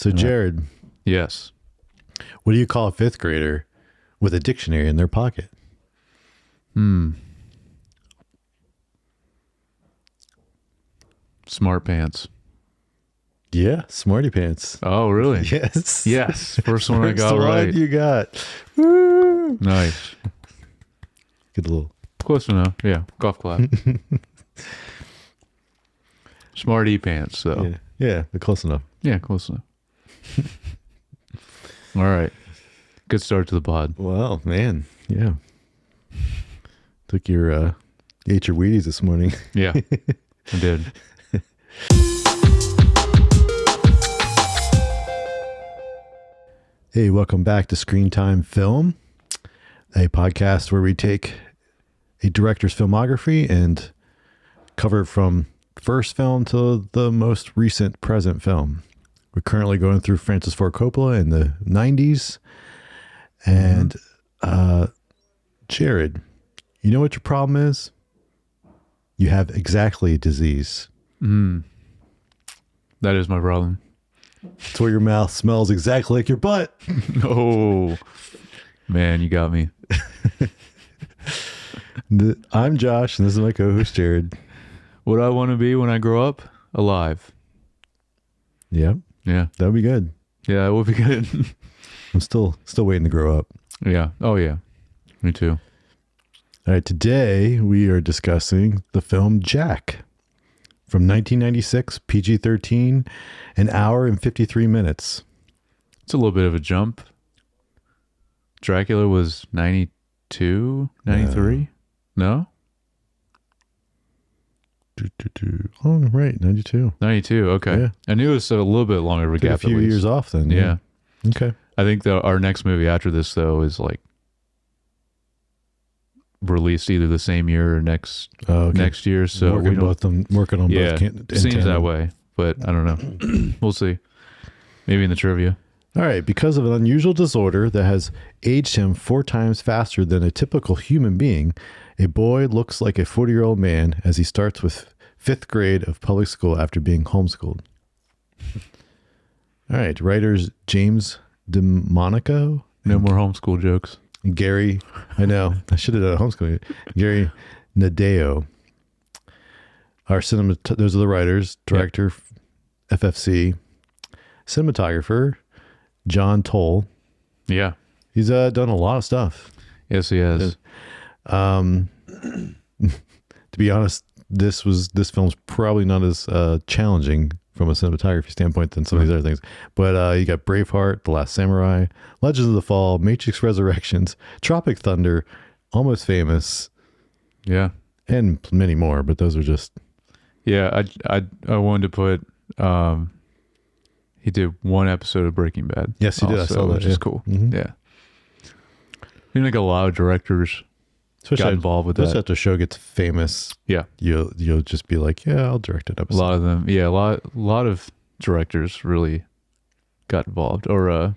So, Jared. Yes. What do you call a fifth grader with a dictionary in their pocket? Smart pants. Yeah, smarty pants. Oh, really? Yes. Yes. First one I got First one right. you got. Woo! Nice. Good little. Close enough. Yeah. Golf clap. Smarty pants, though. Yeah, but close enough. Yeah, close enough. All right. Good start to the pod. Well, man. Yeah. Took your, you ate your Wheaties this morning. Yeah, I did. Hey, welcome back to Screen Time Film, a podcast where we take a director's filmography and cover it from first film to the most recent present film. We're currently going through Francis Ford Coppola in the 90s. And Jared, you know what your problem is? You have exactly disease. That is my problem. It's where your mouth smells exactly like your butt. Oh, man, you got me. I'm Josh, and this is my co-host, Jared. What I want to be when I grow up? Alive. Yeah. Yeah. That would be good. Yeah, it would be good. I'm still waiting to grow up. Yeah. Oh, yeah. Me too. All right. Today, we are discussing the film Jack from 1996, PG-13, an hour and 53 minutes. It's a little bit of a jump. Dracula was 92, 93? No? Oh, right. 92. 92. Okay. Yeah. I knew it was a little bit longer of a Took gap. a few at least. years off then. Yeah. Okay. I think our next movie after this, though, is like released either the same year or next year. So working on both. Yeah, in seems tandem. that way, but I don't know. We'll see. Maybe in the trivia. All right. Because of an unusual disorder that has aged him 4 times faster than a typical human being, a boy looks like a 40-year-old man as he starts with 5th grade of public school after being homeschooled. All right. Writers James DeMonico. No more homeschool jokes. Gary, I know. I should have done a homeschooling. Gary Nadeo. Those are the writers. Director, FFC. Cinematographer, John Toll. Yeah. He's done a lot of stuff. Yes, he has. To be honest, this film's probably not as challenging from a cinematography standpoint than some of these other things. But you got Braveheart, The Last Samurai, Legends of the Fall, Matrix Resurrections, Tropic Thunder, Almost Famous. Yeah. And many more, but those are just... Yeah, I wanted to put... he did one episode of Breaking Bad. Yes, he did. I saw that. Which is cool. Mm-hmm. Yeah. I think a lot of directors got involved with that. Especially after the show gets famous. Yeah. You'll just be like, yeah, I'll direct an episode. A lot of them. Yeah, a lot of directors really got involved, or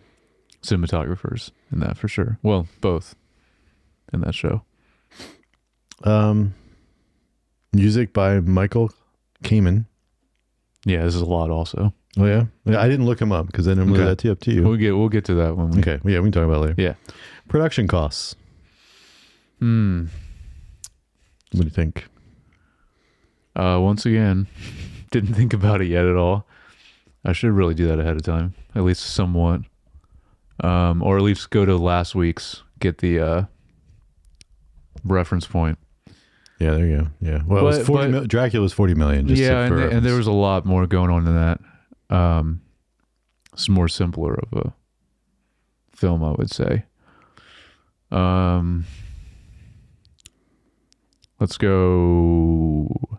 cinematographers in that for sure. Well, both in that show. Music by Michael Kamen. Yeah, this is a lot also. Oh yeah, I didn't look him up because I didn't leave that up to you. We'll get to that one. Okay, yeah, we can talk about it later. Yeah, production costs. What do you think? Once again, didn't think about it yet at all. I should really do that ahead of time, at least somewhat, or at least go to last week's, get the reference point. Yeah, there you go. Yeah, well, it was 40 Dracula was 40 million. Just and there was a lot more going on than that. It's more simpler of a film, I would say. Let's go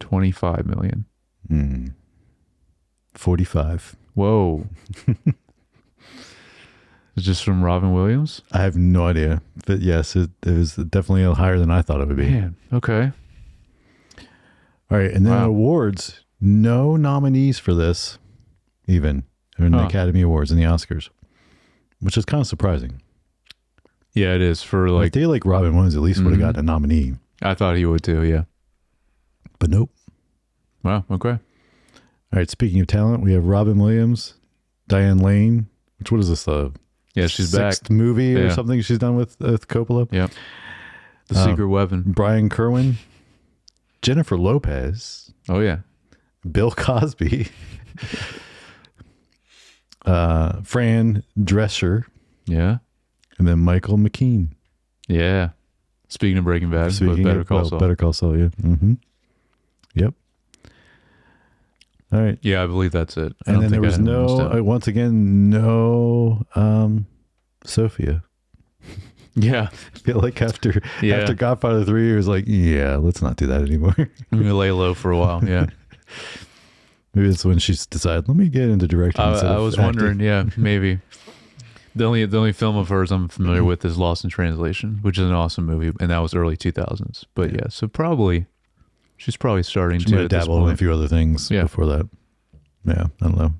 25 million. 45. Whoa. It's just from Robin Williams? I have no idea. But yes, it was definitely higher than I thought it would be. Man, okay. All right, and then awards. No nominees for this, even in the Academy Awards and the Oscars, which is kind of surprising. Yeah, it is. For like, I feel like Robin Williams at least would have gotten a nominee. I thought he would too, yeah. But nope. Wow, okay. All right, speaking of talent, we have Robin Williams, Diane Lane. What is this? Yeah, she's sixth back. movie or Yeah. something she's done with Coppola. Yeah. The Secret Weapon. Brian Kerwin, Jennifer Lopez, Oh yeah. Bill Cosby, Fran Drescher, Yeah. and then Michael McKean. Yeah. Speaking of Breaking Bad, but Better Call Saul. Better Call Saul, yeah. Mm-hmm. Yep. All right. Yeah, I believe that's it. And then there was once again, no Sophia. Yeah. I feel like after Godfather 3, it was like, yeah, let's not do that anymore. I'm gonna lay low for a while. Yeah. Maybe it's when she's decided, let me get into directing. I was wondering, yeah, maybe. The only film of hers I'm familiar with is Lost in Translation, which is an awesome movie, and that was early 2000s. But yeah, so she's probably starting She to might have dabbled in a few other things before that. Yeah, I don't know.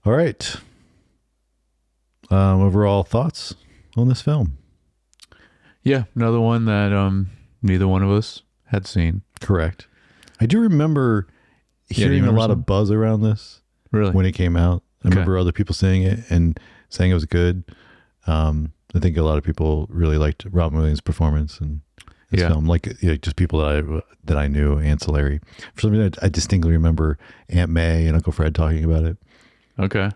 All right. Overall thoughts on this film? Yeah, another one that neither one of us had seen. Correct. I do remember hearing a lot of buzz around this Really? when it came out. I remember other people saying it and saying it was good. I think a lot of people really liked Robin Williams' performance in this film. Like just people that I knew, ancillary. For some reason, I distinctly remember Aunt May and Uncle Fred talking about it. Okay.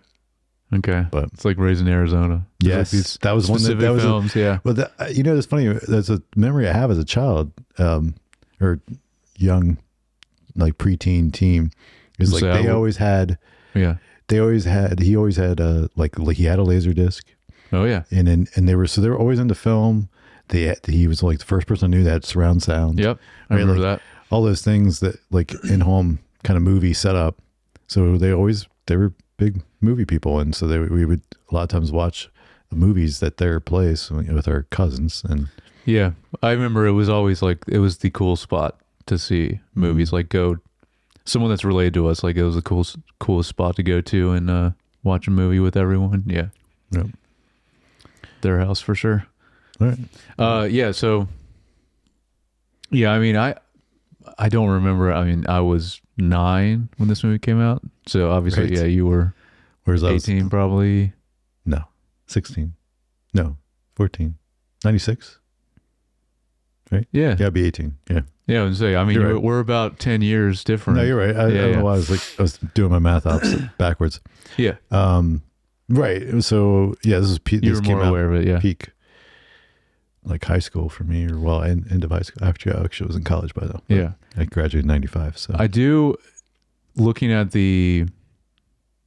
But it's like Raising Arizona. Yes, like that was one that was films. Yeah. Well, it's funny. There's a memory I have as a child, or young, like preteen teen. Is like he always had like he had a laser disc. Oh yeah. And they were always into film. He was like the first person I knew that had surround sound. Yep. I remember that. All those things that like in home kind of movie setup. So they were big movie people, and so we would a lot of times watch movies at their place with our cousins. And yeah, I remember it was always like it was the cool spot to see movies. Like someone that's related to us, like it was the coolest spot to go to and watch a movie with everyone. Yeah. Yep. Their house for sure. All right. Yeah. So yeah, I mean, I don't remember. I mean, I was 9 when this movie came out. So obviously, Right. yeah, you were 18 probably. No, 16. No, 14. 96. Right? Yeah. Yeah, I'd be 18. Yeah. Yeah, I would say. I mean, You're right. we're about 10 years different. No, you're right. I don't know why I was doing my math opposite backwards. Yeah. Right. So yeah, this You were more aware of it. Yeah. Peak, like high school for me, or end of high school. Actually, I was in college by then. Yeah. I graduated in 95. So I do. Looking at the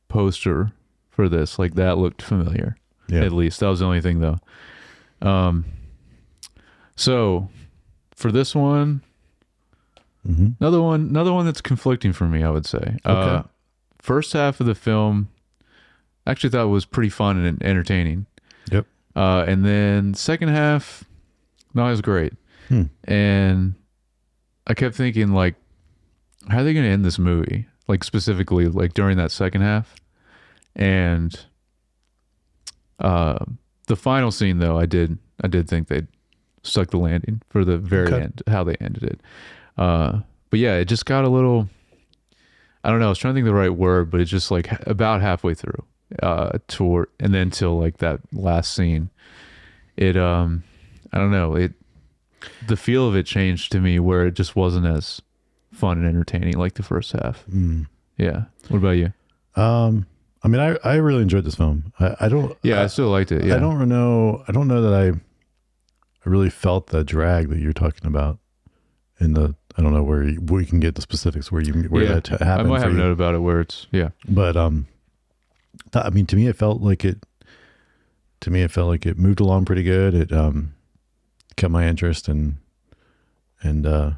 poster for this, like that looked familiar. yeah. At least that was the only thing though. So for this one. Mm-hmm. Another one that's conflicting for me, I would say. Okay. First half of the film, I actually thought was pretty fun and entertaining. Yep. And then second half, not as great. And I kept thinking, like, how are they going to end this movie? Like specifically, like during that second half. And the final scene, though, I did think they stuck the landing for the very end, how they ended it. But yeah, it just got a little, I don't know, I was trying to think of the right word, but it's just like about halfway through, and then till like that last scene, I don't know, the feel of it changed to me where it just wasn't as fun and entertaining like the first half. Yeah. What about you? I mean, I really enjoyed this film. I still liked it. Yeah. I don't know that I really felt the drag that you're talking about in the, I don't know where we can get the specifics where that happened. I might have a note about it where it's, but, I mean, to me, it felt like it moved along pretty good. It, kept my interest and the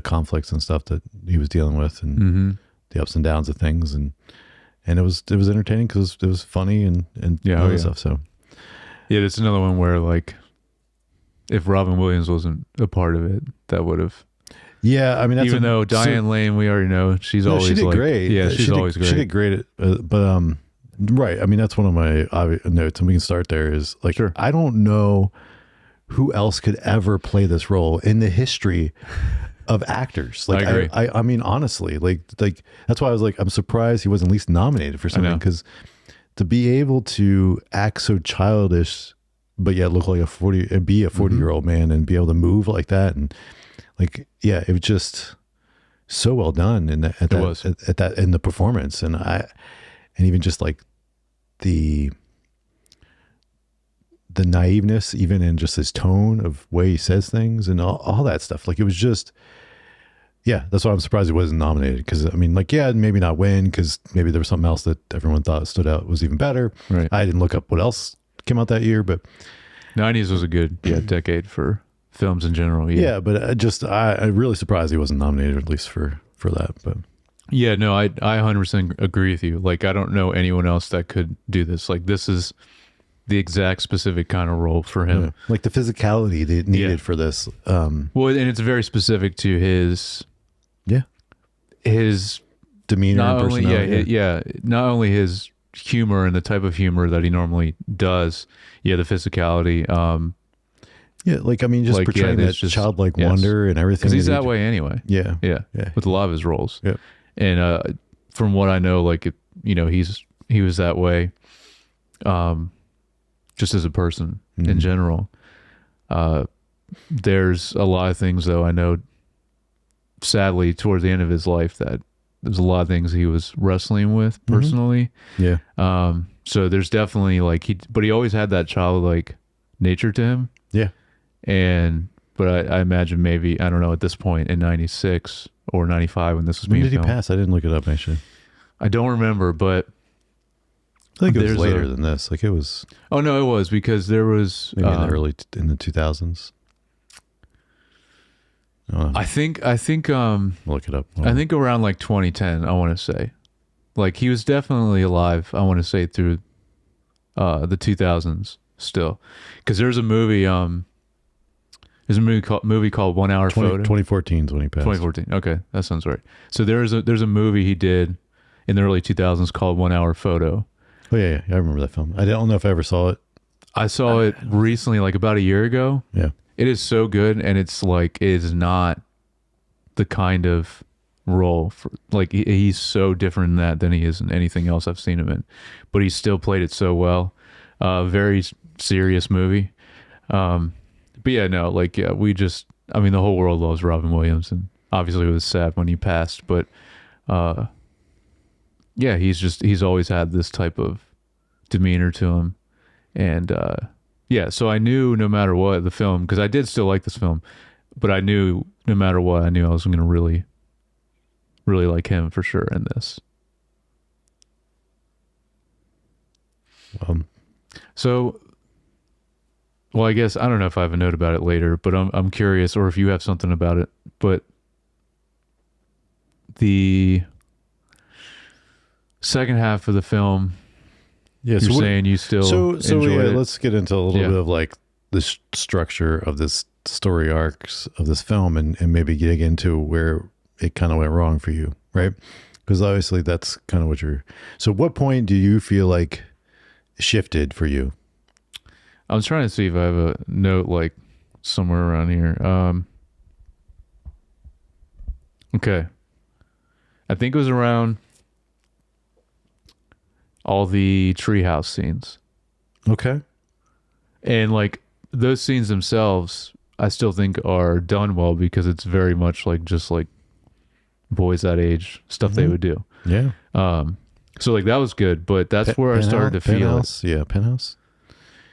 conflicts and stuff that he was dealing with and the ups and downs of things. And it was entertaining because it was funny and all that stuff. So yeah, it's another one where like, if Robin Williams wasn't a part of it, that would have. Yeah, I mean, that's even though Diane Lane, we already know she's always she did great. Yeah, she's always great. She did great, but right. I mean, that's one of my obvious notes, and we can start there. Is like, sure. I don't know who else could ever play this role in the history of actors. Like I agree. I mean, honestly, like that's why I was like, I'm surprised he wasn't at least nominated for something, because to be able to act so childish, but yet look like a 40 and be a 40-year-old man and be able to move like that, and like, yeah, it was just so well done in that, at that in the performance, and even just like the naiveness, even in just his tone of way he says things and all that stuff. Like, it was just, yeah, that's why I'm surprised he wasn't nominated. Because I mean, like, yeah, maybe not win, because maybe there was something else that everyone thought stood out was even better. Right. I didn't look up what else came out that year, but 90s was a good decade for films in general. Yeah, but I'm really surprised he wasn't nominated, at least for that. But yeah, no, I 100% agree with you. Like, I don't know anyone else that could do this. Like, this is the exact specific kind of role for him. yeah, like the physicality they needed for this. Well, and it's very specific to his demeanor not and only personality. not only his humor and the type of humor that he normally does. Yeah, the physicality. Yeah, like, I mean, just like, portraying that just childlike wonder and everything. Because he's that way anyway. Yeah, yeah, with a lot of his roles. Yeah, and from what I know, like, he was that way. Just as a person in general. There's a lot of things, though, I know, sadly, towards the end of his life, that there's a lot of things he was wrestling with personally. Yeah. So there's definitely like but he always had that childlike nature to him. Yeah. But I imagine maybe, I don't know, at this point in 96 or 95 when this was being filmed. When did he pass? I didn't look it up, actually. I don't remember, but I think it was later than this. Like, it was. Oh no, it was, because there was maybe in the 2000s. I think look it up. I think around like 2010, I want to say. Like, he was definitely alive, I want to say, through the 2000s still. Because there's a movie called 1 Hour Photo. 2014 is when he passed. 2014. Okay, that sounds right. So there's a movie he did in the early 2000s called 1 Hour Photo. Oh yeah, I remember that film. I don't know if I ever saw it. I saw it recently, like about a year ago. Yeah. It is so good, and it's like, it is not the kind of role for, like, he's so different in that than he is in anything else I've seen him in, but he still played it so well. Very serious movie. But yeah, no, like, yeah, I mean, the whole world loves Robin Williams, and obviously it was sad when he passed, but yeah, he's always had this type of demeanor to him. And yeah, so I knew no matter what, the film, because I did still like this film, but I knew no matter what, I knew I was going to really, really like him for sure in this. So, well, I guess, I don't know if I have a note about it later, but I'm curious, or if you have something about it, but the second half of the film, yeah, you're saying you still enjoyed it? Let's get into a little bit of like the structure of this story arcs of this film, and maybe dig into where it kind of went wrong for you, right? Because obviously that's kind of what so what point do you feel like shifted for you? I was trying to see if I have a note like somewhere around here. Okay. I think it was around all the treehouse scenes. Okay. And like, those scenes themselves, I still think are done well, because it's very much like just like boys that age stuff they would do. Yeah. So like, that was good, but that's where I started to feel it. Yeah, Penthouse.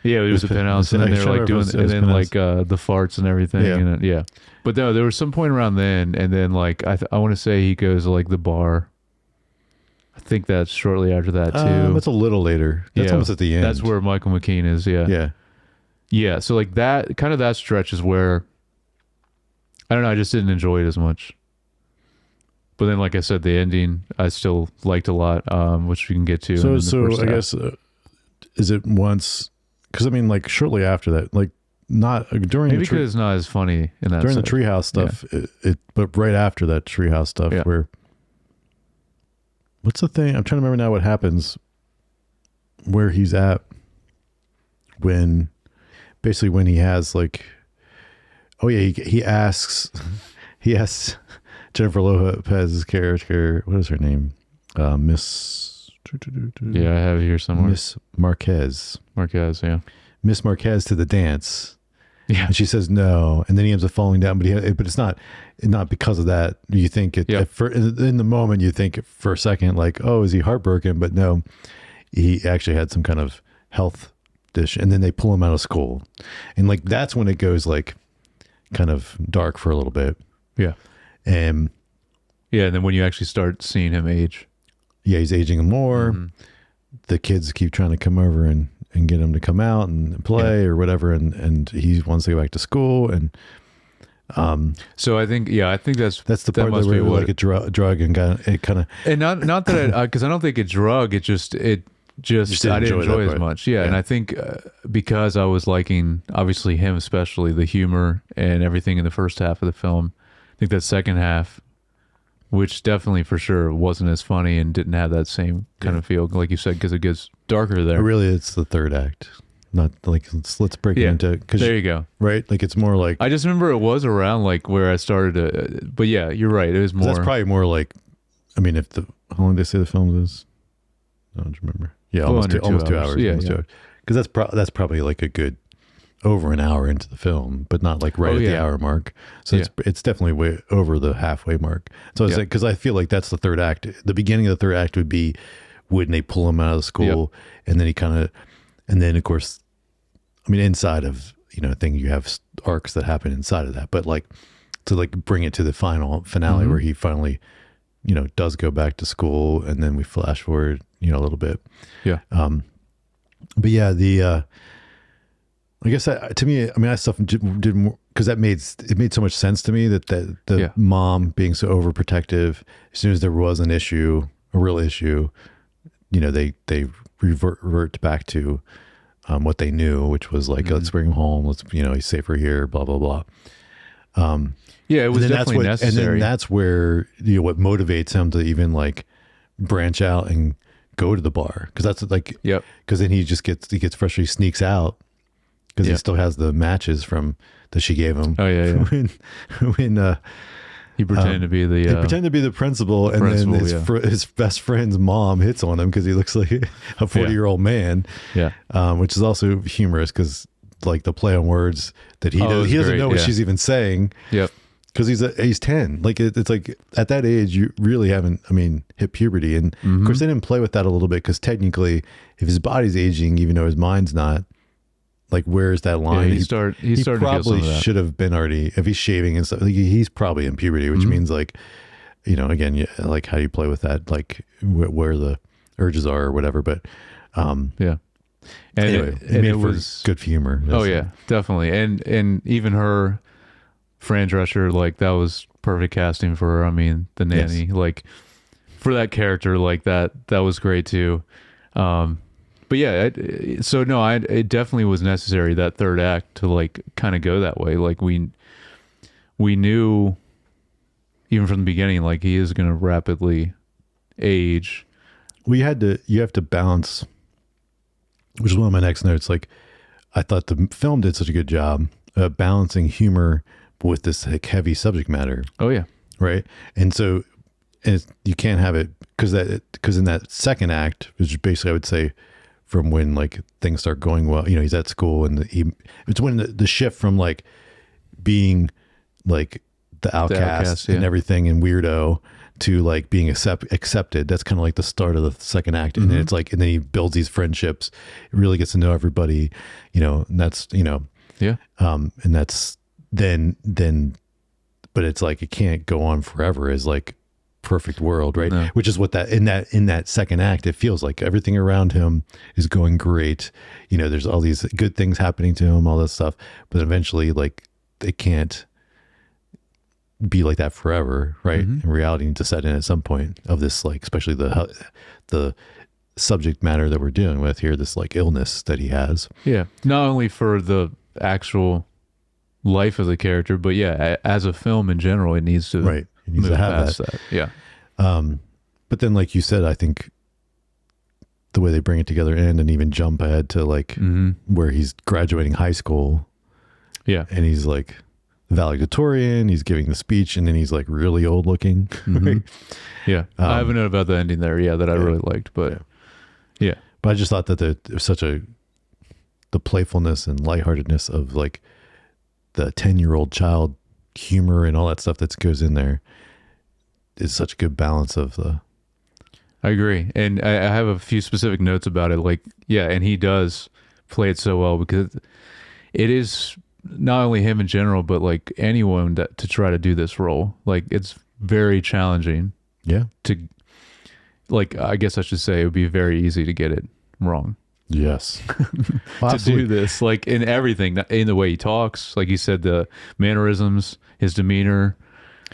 Yeah, it was a penthouse, and then they were like doing, and then like the farts and everything. Yeah. And yeah. But no, there was some point around then, and then like I want to say he goes to like the bar. I think that's shortly after that too. That's a little later. That's almost at the end. That's where Michael McKean is. Yeah. Yeah. Yeah. So like that kind of, that stretch is where, I don't know, I just didn't enjoy it as much. But then, like I said, the ending I still liked a lot, which we can get to. So I guess is it once? Because I mean, like shortly after that, like not during maybe because it's not as funny in that during sense. the treehouse stuff. Yeah. But right after that treehouse stuff, where what's the thing? I'm trying to remember now what happens. Where he's at when he has like, oh yeah, he asks he asks Jennifer Lopez's character, what is her name? Miss. Yeah, I have it here somewhere. Miss Marquez. Marquez, yeah. Miss Marquez to the dance. Yeah. And she says no, and then he ends up falling down. But it's not because of that. You think it in the moment. You think for a second like, oh, is he heartbroken? But no, he actually had some kind of health dish. And then they pull him out of school, and like that's when it goes like kind of dark for a little bit. Yeah. And then when you actually start seeing him age. Yeah, he's aging more. Mm-hmm. The kids keep trying to come over and get him to come out and play or whatever, and he wants to go back to school. And so I think that's the part that where like a drug and it kind of, and not that because I don't think it's drug. It just I didn't enjoy it as much. Yeah, and I think because I was liking obviously him, especially the humor and everything in the first half of the film. I think that second half, which definitely for sure wasn't as funny and didn't have that same kind of feel, like you said, because it gets darker there. Really, it's the third act, not like let's break it into. There you go. Right, like it's more like I just remember it was around like where I started to, but yeah, you're right. It was more. That's probably more like, I mean, how long did they say the film is? I don't remember. Yeah, almost 2 hours. Yeah, because that's probably like a good over an hour into the film, but not like right at the hour mark. So it's definitely way over the halfway mark. So I was like, because I feel like that's the third act. The beginning of the third act would be when they pull him out of school, and then and then of course, I mean, inside of thing you have arcs that happen inside of that, but like to like bring it to the finale where he finally does go back to school, and then we flash forward a little bit. Yeah. But yeah, I guess to me, I mean, I stuff did more because it made so much sense to me that the mom being so overprotective, as soon as there was a real issue, they revert back to what they knew, which was like, let's bring him home. Let's, he's safer here, blah, blah, blah. It was definitely necessary. And then that's where, what motivates him to even like branch out and go to the bar. Cause that's like, cause then he gets frustrated, he sneaks out. Because he still has the matches that she gave him. Oh yeah. when he pretended to be the principal, and then his best friend's mom hits on him because he looks like a 40-year-old man. Yeah, which is also humorous because like the play on words that he doesn't know what she's even saying. Yep. Because he's 10. Like it's like at that age you really haven't, hit puberty, and of course they didn't play with that a little bit because technically, if his body's aging, even though his mind's not. Like, where's that line? Yeah, he probably should have been already, if he's shaving and stuff, like he's probably in puberty, which means like, again, like how do you play with that? Like where the urges are or whatever. But, And anyway, it was good humor. Oh yeah, definitely. And even her, Fran Drescher, like that was perfect casting for her. I mean, the nanny, like for that character, like that was great too. But yeah, it definitely was necessary, that third act, to like kind of go that way. Like we knew even from the beginning, like he is going to rapidly age. You have to balance, which is one of my next notes. Like I thought the film did such a good job of balancing humor with this like heavy subject matter. Oh yeah. Right. And so, you can't have it because in that second act, which is basically, I would say, from when like things start going well, he's at school, and it's when the shift from like being like the outcast and everything and weirdo to like being accepted. That's kind of like the start of the second act. And then it's like, and then he builds these friendships, really gets to know everybody, and that's, and that's then, but it's like, it can't go on forever as like perfect world, right? No. Which is what in that second act, it feels like everything around him is going great. There's all these good things happening to him, all this stuff, but eventually like it can't be like that forever, right? And reality needs to set in at some point of this, like, especially the subject matter that we're dealing with here, this like illness that he has. Yeah. Not only for the actual life of the character, but as a film in general, it needs to It needs to have that. Yeah. But then, like you said, I think the way they bring it together and even jump ahead to like where he's graduating high school. Yeah. And he's like, valedictorian. He's giving the speech, and then he's like really old looking. Mhm. Yeah, I have a note about the ending there. Yeah, that I really liked, but yeah. But I just thought that there's such the playfulness and lightheartedness of like the 10-year-old child humor and all that stuff that goes in there is such a good balance of the. I agree. And I have a few specific notes about it. Like, yeah, and he does play it so well because it is not only him in general, but like anyone to try to do this role. Like, it's very challenging. Yeah. To, like, I guess I should say it would be very easy to get it wrong. Yes. To do this, like in everything, in the way he talks, like you said, the mannerisms, his demeanor.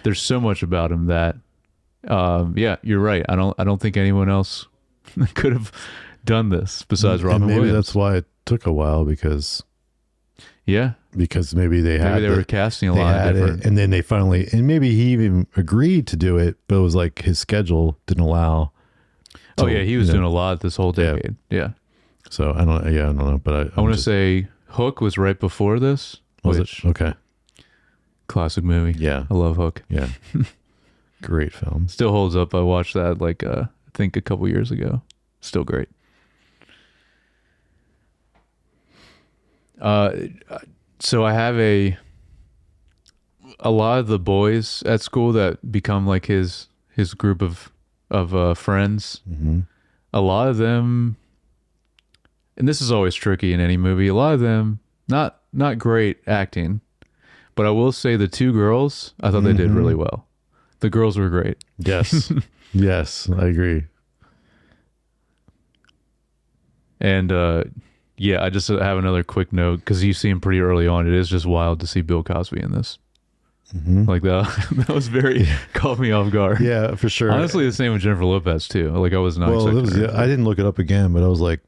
There's so much about him that, yeah, you're right. I don't think anyone else could have done this besides Robin maybe Williams. that's why it took a while because maybe they were casting a lot of different, and then they finally, and maybe he even agreed to do it, but it was like his schedule didn't allow. Oh yeah, he was doing a lot this whole decade. Yeah. So I don't know, but I want to say Hook was right before this. Was it? Okay. Classic movie. Yeah. I love Hook. Yeah. Great film. Still holds up. I watched that like I think a couple years ago. Still great. So I have a lot of the boys at school that become like his group of friends. Mm-hmm. A lot of them, and this is always tricky in any movie, a lot of them not great acting, but I will say the two girls, I thought they did really well. The girls were great. Yes. Yes, I agree. And yeah, I just have another quick note because you see him pretty early on. It is just wild to see Bill Cosby in this. Mm-hmm. Like that was very caught me off guard. Yeah, for sure. Honestly, the same with Jennifer Lopez too. Like I was not expecting her. I didn't look it up again, but I was like,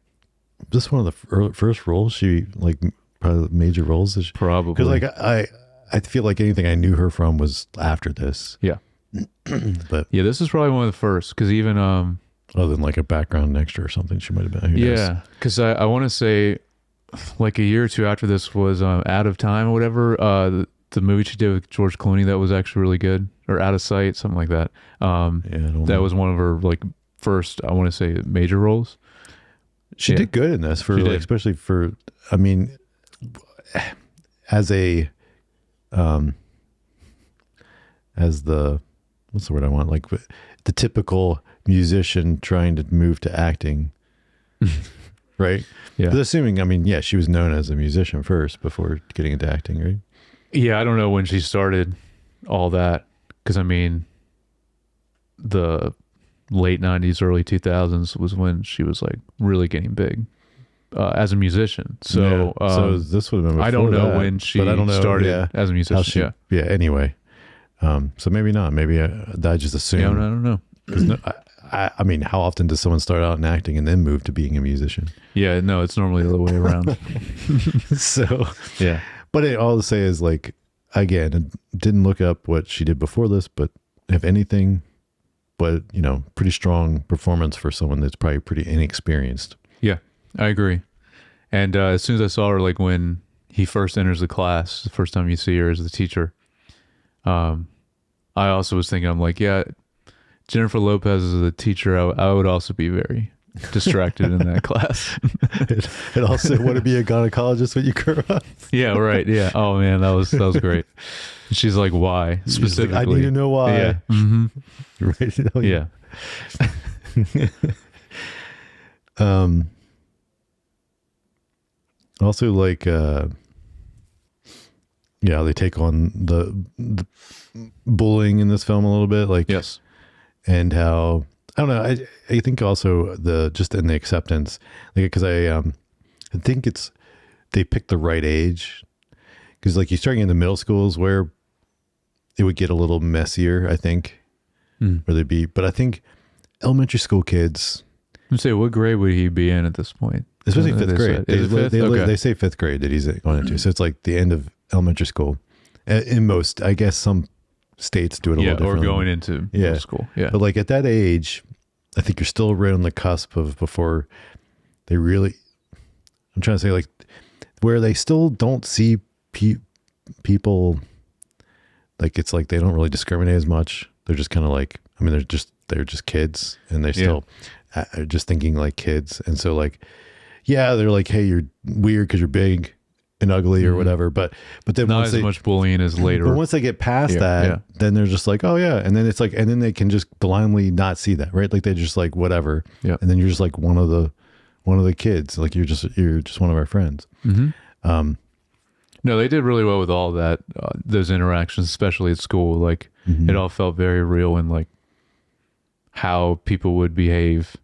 this is one of the first roles she like probably major roles. Probably because like I feel like anything I knew her from was after this. Yeah, but yeah, this is probably one of the first because even other than like a background extra or something, she might have been. Who knows? Yeah, because I want to say like a year or two after this was Out of Time or whatever. The movie she did with George Clooney that was actually really good, or Out of Sight, something like that. That was one of her like first, I want to say, major roles. She did good in this especially for, I mean, as a, as the, what's the word I want? Like the typical musician trying to move to acting, right? Yeah. But assuming, I mean, yeah, she was known as a musician first before getting into acting, right? Yeah, I don't know when she started all that because I mean, the late 90s, early 2000s was when she was like really getting big as a musician. So, so this would have been before I don't know that, when she but I don't know, started as a musician. Yeah. Anyway, so maybe not. Maybe I just assumed. Yeah, I don't know. No, I mean, how often does someone start out in acting and then move to being a musician? Yeah, no, it's normally the way around. So, yeah. But all to say is like, again, I didn't look up what she did before this, but if anything, but pretty strong performance for someone that's probably pretty inexperienced. Yeah, I agree. And as soon as I saw her, like when he first enters the class, the first time you see her as the teacher, I also was thinking, I'm like, yeah, Jennifer Lopez as a teacher, I would also be very distracted in that class. And also want to be a gynecologist when you grow up. Yeah, right. Yeah. Oh man, that was great. She's like, why specifically? Like, I need to know why. Yeah. Mm-hmm. Right. Oh, yeah. Also, like, they take on the bullying in this film a little bit, like, yes, and how I don't know. I think also just in the acceptance, like, because I think they picked the right age, because like you starting in the middle schools where it would get a little messier, I think, where they'd be. But I think elementary school kids. Let's say, what grade would he be in at this point? Especially fifth grade. Is it fifth? Okay. They say fifth grade that he's going into. So it's like the end of elementary school. In most, I guess some states do it a little differently. Or going into middle school. Yeah. But like at that age, I think you're still right on the cusp of before they really, I'm trying to say like where they still don't see people like it's like they don't really discriminate as much. They're just kind of like, I mean, they're just kids, and they still are just thinking like kids. And so like, yeah, they're like, hey, you're weird because you're big and ugly or whatever. But then not once as much bullying as later. But once they get past that, then they're just like, oh yeah. And then it's like, and then they can just blindly not see that, right? Like they just like whatever. Yeah. And then you're just like one of the kids. Like you're just one of our friends. No, they did really well with all that, those interactions, especially at school. Like it all felt very real and like how people would behave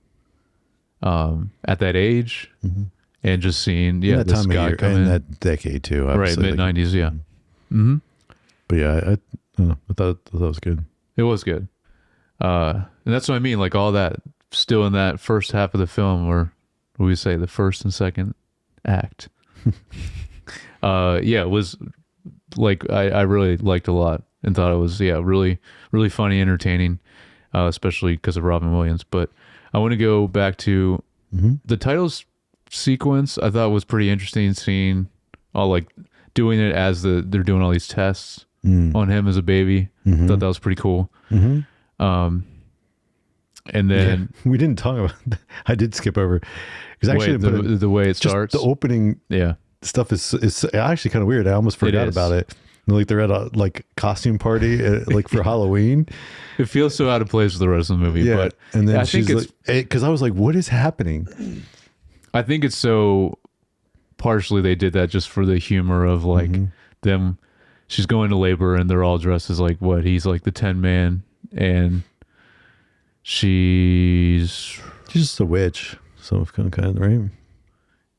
at that age. And just seeing, this guy come in that decade too, obviously. Right, mid-90s, yeah. But yeah, I don't know, I thought that was good. It was good. And that's what I mean, like all that still in that first half of the film, or what we say, the first and second act. It was like, I really liked a lot and thought it was, really, really funny, entertaining, especially because of Robin Williams. But I want to go back to the titles sequence. I thought was pretty interesting, seeing all like doing it as they're doing all these tests on him as a baby. Thought that was pretty cool. And then we didn't talk about that. I did skip over because actually the way it starts, the opening stuff is actually kind of weird. I almost forgot about it. Like they're at a like costume party like for Halloween. It feels so out of place with the rest of the movie. But and then I think it's because I was like, what is happening? I think it's so partially they did that just for the humor of like them. She's going to labor and they're all dressed as like what he's like the 10 man, and she's just a witch. So kind of right.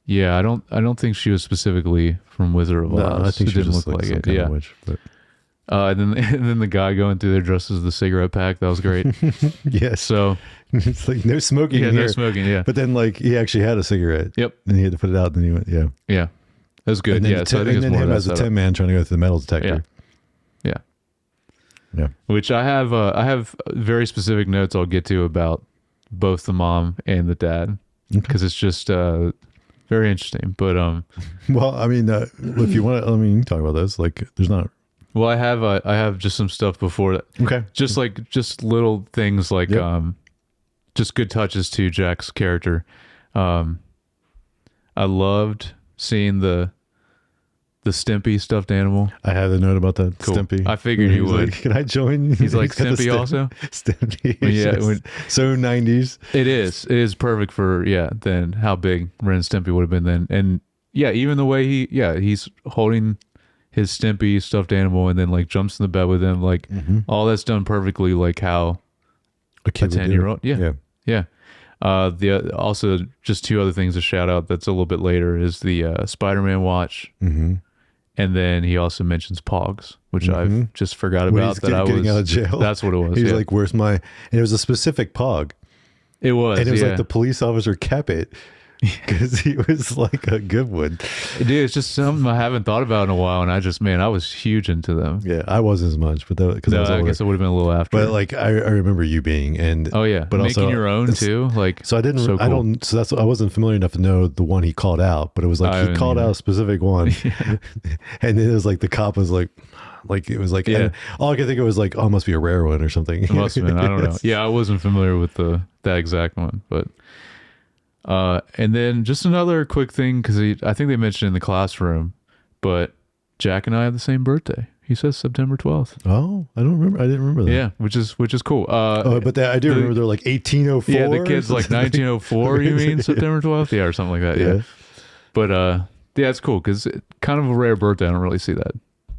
Yeah, I don't think she was specifically from Wizard of Oz. I think she didn't just look like some it. Kind of witch, but. And then the guy going through there dressed as the cigarette pack. That was great. Yeah. So it's like no smoking. Yeah, here. no smoking. Yeah. But then like he actually had a cigarette. Yep. And he had to put it out. And then he went, yeah. Yeah. That was good. Yeah. So I think it's more him as a 10 man trying to go through the metal detector. Yeah. Yeah. Which I have very specific notes I'll get to about both the mom and the dad because it's just very interesting. But well, I mean, if you want to, I mean, you can talk about this. Like, there's not. Well, I have just some stuff before that. Okay. Just little things like just good touches to Jack's character. I loved seeing the Stimpy stuffed animal. I had a note about that. Cool. Stimpy. I figured you would. Like, can I join? He's like Stimpy also. Stimpy. Yeah. So 90s. It is perfect for then how big Ren and Stimpy would have been then, and even the way he's holding his Stimpy stuffed animal and then like jumps in the bed with him, like all that's done perfectly, like how a 10-year-old. Yeah. Also just two other things to shout out that's a little bit later is the Spider-Man watch, and then he also mentions Pogs, which I've just forgot about. That I was getting out of jail. That's what it was. He's like, "Where's my?" And it was a specific Pog. It was, and it was like the police officer kept it. Because he was like a good one. Dude, it's just something I haven't thought about in a while, and I was huge into them. Yeah, I wasn't as much, but because I guess it would have been a little after. But like I remember you being but making also, your own too. Like so I didn't. So cool. I don't. So that's I wasn't familiar enough to know the one he called out, but it was like he called out a specific one, and it was like the cop was like it was like all I could think of was like, oh, it must be a rare one or something. It must have been. I don't know. Yeah, I wasn't familiar with that exact one, but. And then just another quick thing, because I think they mentioned in the classroom, but Jack and I have the same birthday. He says September 12th. Oh, I don't remember. I didn't remember that. Yeah, which is cool. But I do remember they're like 1804. Yeah, the kid's like 1904. You mean September 12th? Yeah, or something like that. Yeah. But it's cool because kind of a rare birthday. I don't really see that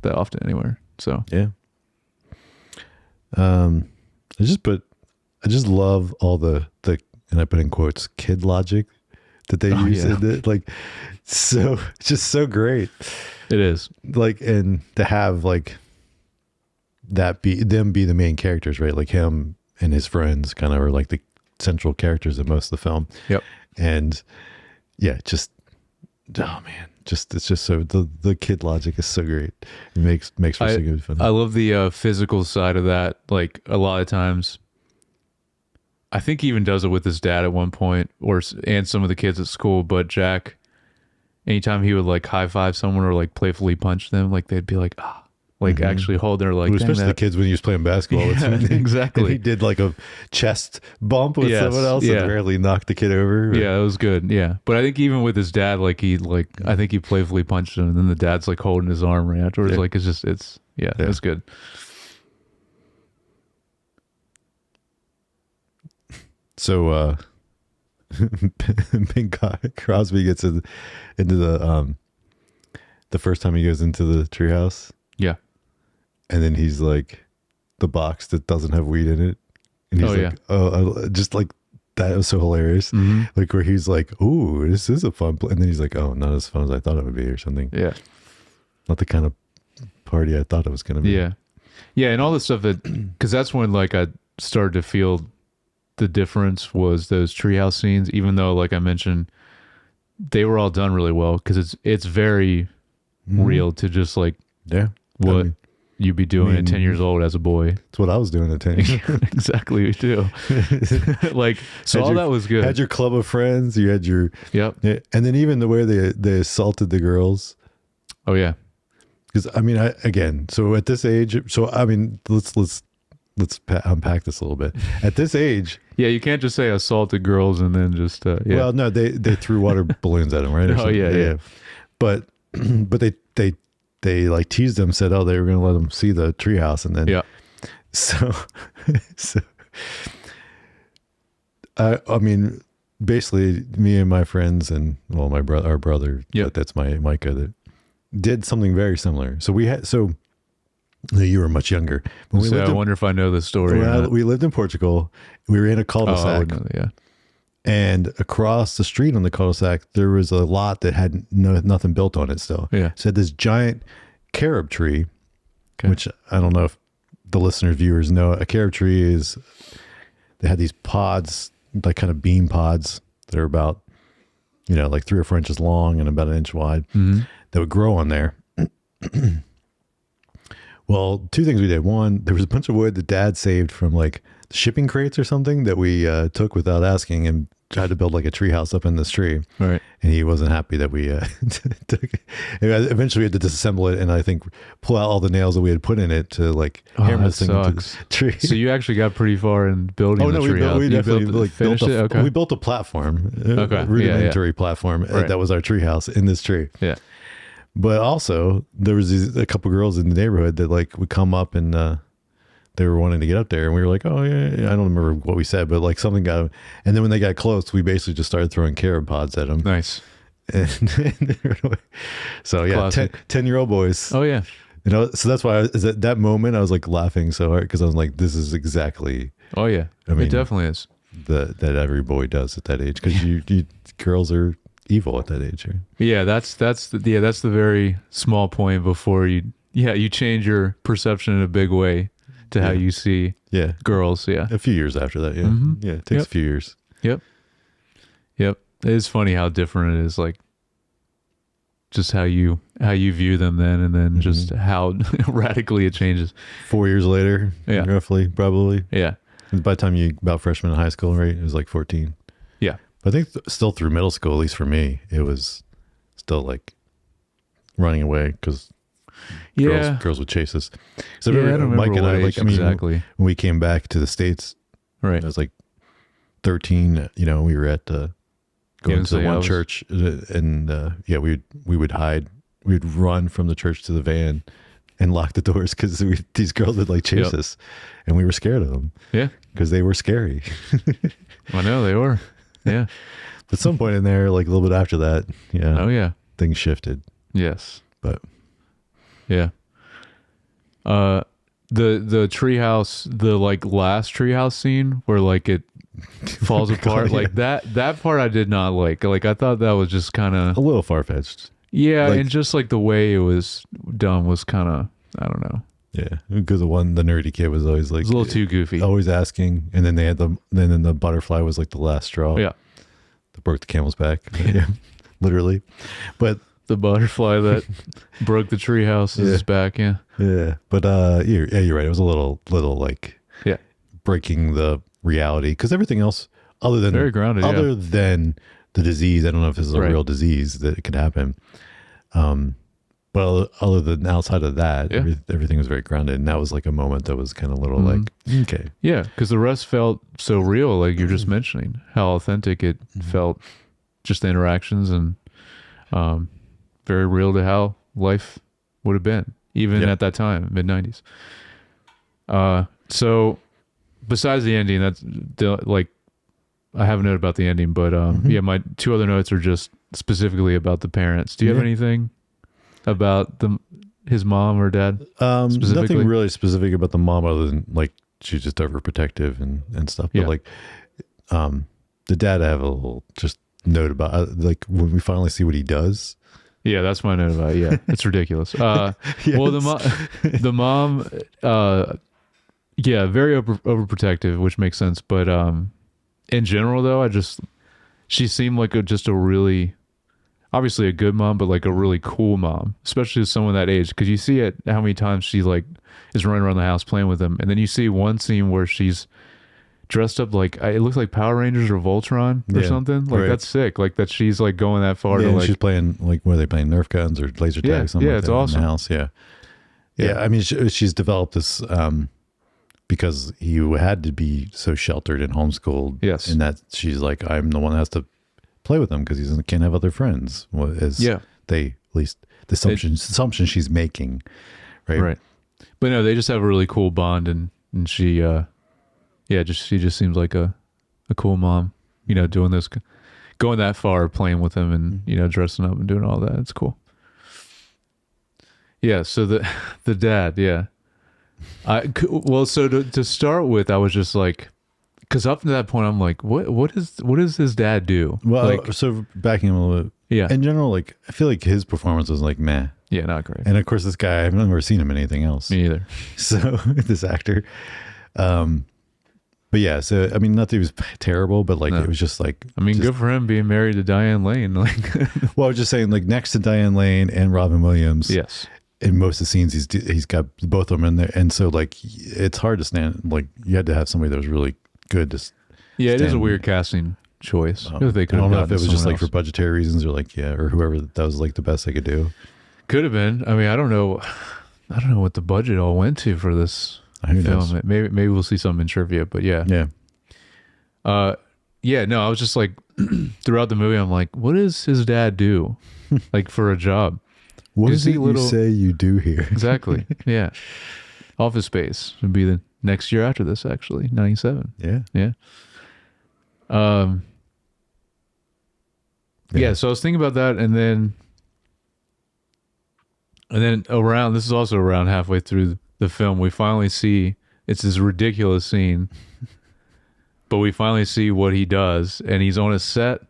often anywhere. So yeah. I just love all the and I put in quotes, kid logic that they use in it. Like, so, it's just so great. It is. Like, and to have like that be the main characters, right? Like him and his friends kind of are like the central characters in most of the film. Yep. And it's just so, the kid logic is so great. It makes for so good fun. I love the physical side of that. Like a lot of times, I think he even does it with his dad at one point, and some of the kids at school. But Jack, anytime he would like high five someone or like playfully punch them, like they'd be like, like actually hold their like, especially the kids when he was playing basketball. Yeah, exactly. And he did like a chest bump with someone else and rarely knocked the kid over. Yeah, it was good. Yeah, but I think even with his dad, like I think he playfully punched him, and then the dad's like holding his arm right afterwards. Like it was good. So Bing Crosby gets into the first time he goes into the treehouse. Yeah. And then he's like, the box that doesn't have weed in it. And he's just like, that was so hilarious. Mm-hmm. Like where he's like, ooh, this is a fun and then he's like, oh, not as fun as I thought it would be or something. Yeah. Not the kind of party I thought it was going to be. Yeah. Yeah. And all the stuff because that's when like I started to feel the difference was those treehouse scenes, even though, like I mentioned, they were all done really well because it's very real to just like what you'd be doing at 10 years old as a boy. It's what I was doing at 10 years old. Exactly, me too. Like, so all that was good. Had your club of friends, you had your and then even the way they assaulted the girls. Oh yeah, because I mean, so at this age, let's unpack this a little bit. At this age, you can't just say assaulted girls and then just well, no, they threw water balloons at him, right? Oh yeah. But they like teased them, said, oh, they were going to let them see the treehouse, and then so I mean, basically, me and my friends and our brother, that's Micah, that did something very similar. So you were much younger. I wonder if I know the story. We lived in Portugal. We were in a cul-de-sac. And across the street on the cul-de-sac, there was a lot that had nothing built on it still. Yeah. So this giant carob tree, which I don't know if the listeners, viewers know. A carob tree they had these pods, like kind of beam pods that are about, like 3 or 4 inches long and about an inch wide that would grow on there. Well, 2 things we did. One, there was a bunch of wood that Dad saved from like shipping crates or something that we took without asking and tried to build like a tree house up in this tree. Right. And he wasn't happy that we took it. And eventually we had to disassemble it and I think pull out all the nails that we had put in it to like hammer this thing into the tree. So you actually got pretty far in building the tree house. We definitely we built a platform, a rudimentary platform. That was our tree house in this tree. Yeah. But also there was a couple girls in the neighborhood that like would come up and they were wanting to get up there and we were like, oh yeah. I don't remember what we said, but like something got, and then when they got close, we basically just started throwing carob pods at them. Nice. So yeah, 10-year-old boys. Oh yeah. So that's why at that moment I was like laughing so hard because I was like, this is exactly. Oh yeah. I mean, it definitely is. That every boy does at that age because you girls are evil at that age, right? Yeah, that's the very small point before you change your perception in a big way to how you see girls. Yeah, a few years after that. Yeah, it takes a few years. Yep. It is funny how different it is, like just how you view them then, and then just how radically it changes 4 years later. Yeah, roughly, probably. Yeah. By the time you about freshman in high school, right? It was like 14. Yeah. I think still through middle school, at least for me, it was still like running away because girls would chase us. So I don't remember Mike and I, exactly when we came back to the States, right? I was like 13. We were at going to one church, and we would hide. We'd run from the church to the van and lock the doors because these girls would like chase us, and we were scared of them. Yeah, because they were scary. I know they were. Yeah. At some point in there, like a little bit after that, oh yeah, things shifted. Yes. But yeah. The treehouse, the like last treehouse scene where like it falls apart, like that part I did not like. Like I thought that was just kind of a little far fetched. Yeah, and just like the way it was done was kind of, I don't know. Yeah, because the nerdy kid was always like, it was a little too goofy, always asking, and then they had then the butterfly was like the last straw. Yeah, that broke the camel's back. Yeah, literally. But the butterfly that broke the treehouse is back. Yeah, yeah. But you're right. It was a little like breaking the reality because everything else other than very grounded, than the disease. I don't know if this is a real disease that it could happen. But other than outside of that, Yeah. everything was very grounded. And that was like a moment that was kind of a little like, okay. Yeah, because the rest felt so real, like you're just mentioning how authentic it felt, just the interactions, and very real to how life would have been, even at that time, mid 90s. So besides the ending, that's like, I have a note about the ending, but yeah, my two other notes are just specifically about the parents. Do you have anything about his mom or dad? Nothing really specific about the mom other than like she's just overprotective and stuff. But like the dad, I have a little just note about like when we finally see what he does. Yeah, that's my note about it. Yeah, it's ridiculous. Well, the mom, yeah, very overprotective, which makes sense. But in general, though, she seemed like just a really, obviously a good mom, but like a really cool mom, especially as someone that age. Because you see it how many times she like is running around the house playing with him, and then you see one scene where she's dressed up like, it looks like Power Rangers or Voltron or something. Like that's sick. Like that she's like going that far to like, she's playing like, what are they playing, Nerf guns or laser tag? Something like it's that awesome. In the house. Yeah. I mean, she's developed this because he had to be so sheltered and homeschooled. Yes, and that she's like, I'm the one that has to play with him because he can't have other friends. They at least the assumption she's making, right? But no, they just have a really cool bond, and she she just seems like a cool mom, you know, doing this, going that far, playing with him, and you know, dressing up and doing all that. It's cool. Yeah. So the dad, so to start with, I was just like, because up to that point, I'm like, what does his dad do? Well, like, so backing him a little bit. Yeah. In general, like I feel like his performance was like meh. Yeah, not great. And of course, this guy, I've never seen him in anything else. Me either. So this actor, but yeah, so I mean, not that he was terrible, but like it was just like, I mean, good for him being married to Diane Lane. Like, well, I was just saying, like next to Diane Lane and Robin Williams, yes, in most of the scenes, he's got both of them in there, and so like it's hard to stand. Like you had to have somebody that was really good to. Yeah, it is a weird casting choice. They could. I don't know if it was just like for budgetary reasons or like or whoever that was like the best they could do. Could have been. I mean, I don't know what the budget all went to for this film. Maybe we'll see something in trivia, but yeah. No, I was just like throughout the movie, I'm like, what does his dad do, like for a job? What is it you say you do here? Exactly. Yeah. Office Space would be the next year after this, actually, 97. Yeah. Yeah. So I was thinking about that, and then around, this is also around halfway through the film, we finally see, it's this ridiculous scene, but we finally see what he does, and he's on a set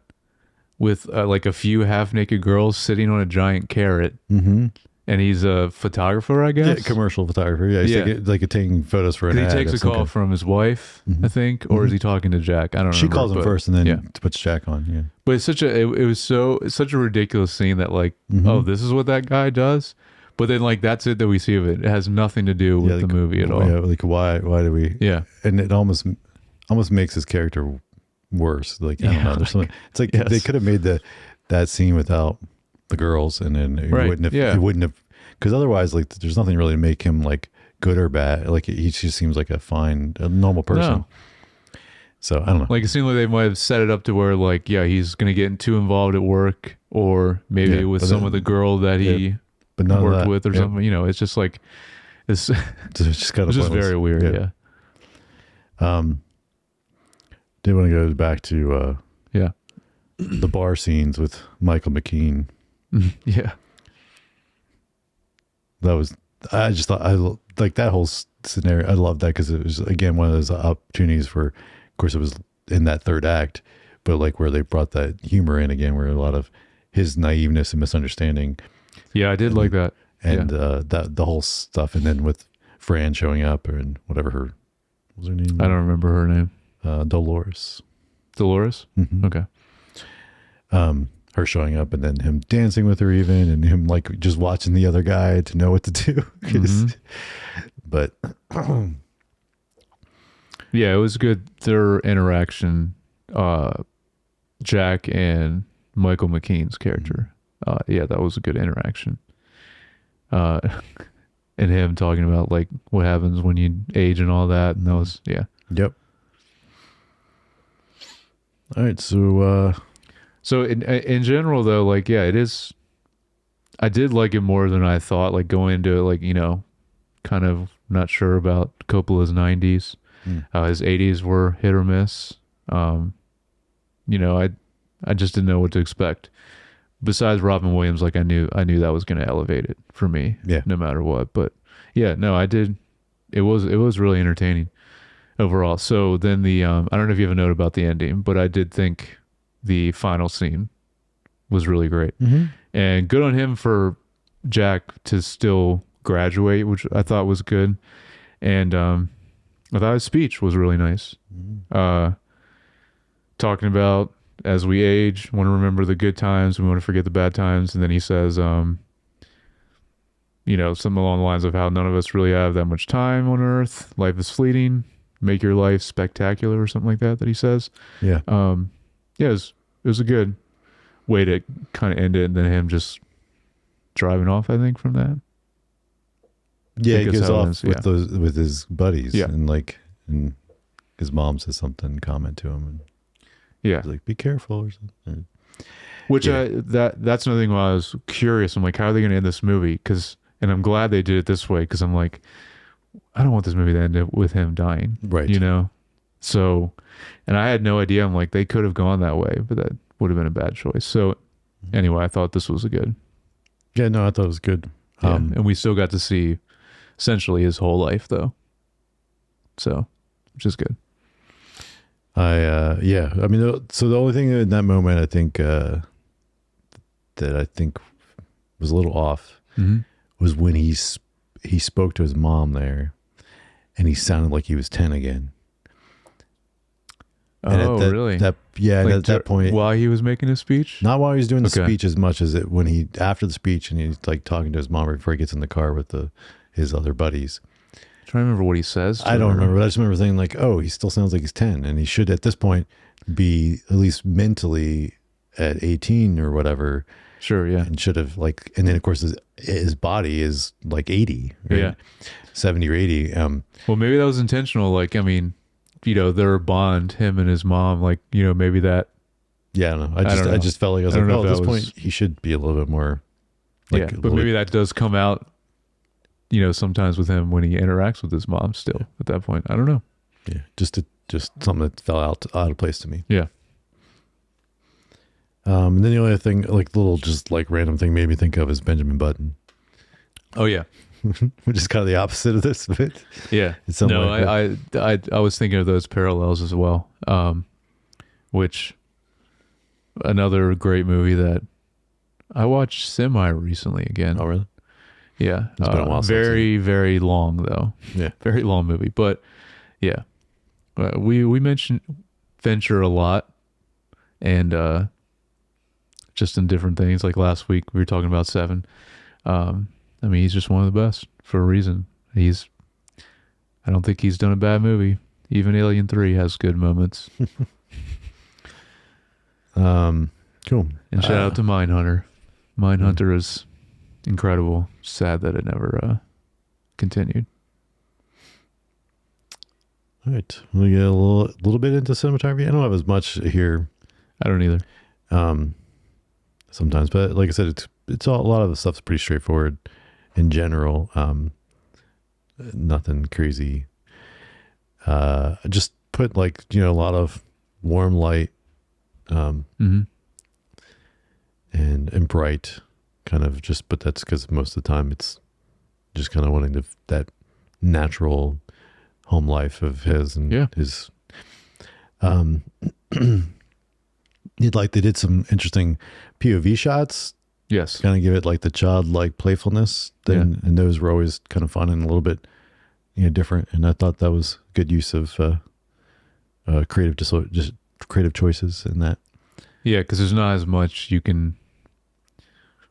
with like a few half-naked girls sitting on a giant carrot, and he's a photographer, I guess. Yeah, commercial photographer. Yeah, he's taking photos for an ad. He takes a call from his wife, I think, or is he talking to Jack? I don't know. She calls him first, and then puts Jack on. Yeah, but it's such a ridiculous scene that like, oh, this is what that guy does. But then, like, that's it that we see of it. It has nothing to do with the movie at all. Yeah, like why do we? Yeah, and it almost makes his character worse. Like I don't know. There's something. It's like they could have made that scene without the girls, and then it wouldn't have. Because otherwise, like, there's nothing really to make him like good or bad. Like he just seems like a normal person. No. So I don't know. Like it seemed like they might have set it up to where like he's gonna get too involved at work, or maybe with some of the girl that he. But worked with or something, you know, it's just like it's just kind of very weird. Did want to go back to the bar scenes with Michael McKean. Yeah, that was, I just thought, I like that whole scenario. I love that because it was again one of those opportunities for, of course, it was in that third act, but like where they brought that humor in again, where a lot of his naiveness and misunderstanding. Yeah, I did like that. And that the whole stuff, and then with Fran showing up and whatever what was her name? I don't remember her name. Dolores. Dolores? Mm-hmm. Okay. Her showing up and then him dancing with her even, and him like just watching the other guy to know what to do. But yeah, it was good. Their interaction, Jack and Michael McKean's character. Yeah, that was a good interaction. uh, and him talking about like what happens when you age and all that. And that was, yeah. Yep. All right. So, So in general though, like, yeah, it is, I did like it more than I thought, like going into it, like, you know, kind of not sure about Coppola's 90s. His 80s were hit or miss. You know, I just didn't know what to expect. Besides Robin Williams, like I knew that was going to elevate it for me, Yeah. no matter what. But yeah, no, I did. It was really entertaining overall. So then I don't know if you have a note about the ending, but I did think the final scene was really great, and good on him for Jack to still graduate, which I thought was good. And I thought his speech was really nice. Talking about as we age, want to remember the good times, we want to forget the bad times. And then he says, you know, something along the lines of how none of us really have that much time on Earth. Life is fleeting. Make your life spectacular, or something like that he says. Yeah. Yeah, it was a good way to kind of end it, and then him just driving off, I think, from that. Yeah, he Because goes how it off ends, with yeah. those with his buddies, Yeah. and his mom says something, comment to him, and Yeah. he's like, "Be careful" or something. Which Yeah. that's another thing why I was curious. I'm like, how are they going to end this movie? And I'm glad they did it this way, because I'm like, I don't want this movie to end up with him dying. Right. You know? So, and I had no idea. I'm like, they could have gone that way, but that would have been a bad choice. So anyway, I thought this was a good. Yeah, no, I thought it was good. Yeah. And we still got to see essentially his whole life though. So, which is good. Yeah, I mean, so the only thing in that moment I think that I think was a little off was when he spoke to his mom there, and he sounded like he was 10 again. And Oh, really? Like at that point, while he was making his speech? not while he was doing the Okay. speech as much as it when he after the speech and he's like talking to his mom before he gets in the car with his other buddies. I'm trying to remember what he says. I don't remember, but I just remember thinking like, oh, he still sounds like he's 10, and he should at this point be at least mentally at 18 or whatever. Sure, yeah. And should have like, and then of course his body is like 80, right? Yeah. 70 or 80. Well, maybe that was intentional. Like, I mean, you know, their bond, him and his mom, like, you know, maybe that. Yeah, I don't know. I don't know. I just felt like I was I like, don't know oh, at if this that point he should be a little bit more. Like, yeah, a but little maybe bit- that does come out, you know, sometimes with him when he interacts with his mom still at that point. I don't know. yeah, just something that fell out of place to me. Yeah. And then the only other thing, like little, just like random thing, made me think of is Benjamin Button, Oh, yeah. which is kind of the opposite of this. But Yeah. in some No, way, I was thinking of those parallels as well. Which another great movie that I watched semi recently again. oh really? Yeah. It's been a while since I've very, very long though. Yeah. Very long movie. But yeah. We mentioned Fincher a lot, and just in different things. Like last week we were talking about Seven. I mean, he's just one of the best for a reason. I don't think he's done a bad movie. Even Alien 3 has good moments. Cool. And shout out to Mindhunter. Mindhunter is incredible. Sad that it never continued. All right, we get a little bit into cinematography. I don't have as much here. I don't either. Sometimes, but like I said, it's a lot of the stuff's pretty straightforward in general. Nothing crazy. Just put like, you know, a lot of warm light, and bright kind of just, but that's because most of the time it's just kind of wanting that natural home life of his and his, they did some interesting POV shots. Yes. Kind of give it like the childlike playfulness thing, and those were always kind of fun and a little bit, you know, different. And I thought that was good use of creative choices in that. Yeah, because there's not as much you can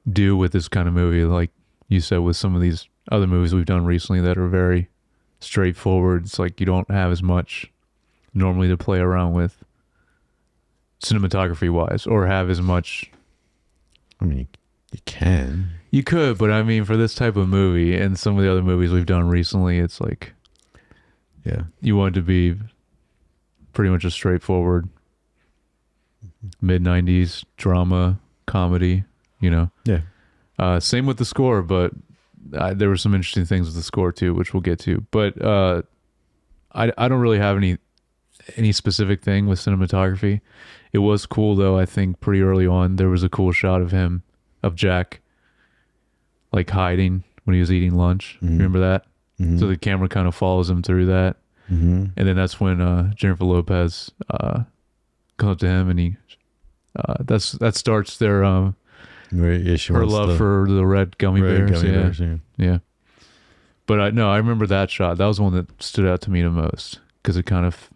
do with this kind of movie, like you said, with some of these other movies we've done recently that are very straightforward. It's like you don't have as much normally to play around with cinematography wise, or have as much. I mean, You can. You could, but I mean, for this type of movie and some of the other movies we've done recently, it's like, Yeah. you want it to be pretty much a straightforward mid-90s drama, comedy, you know? Yeah. Same with the score, but there were some interesting things with the score too, which we'll get to. But I don't really have any specific thing with cinematography. It was cool though. I think pretty early on there was a cool shot of Jack, like hiding when he was eating lunch. Mhm. Remember that? Mhm. So the camera kind of follows him through that, Mhm. and then that's when Jennifer Lopez comes up to him, and he that starts their Right, yeah, she her wants love the for the red gummy red bears. gummy Yeah. bears, yeah. Yeah. But I remember that shot. That was the one that stood out to me the most because it kind of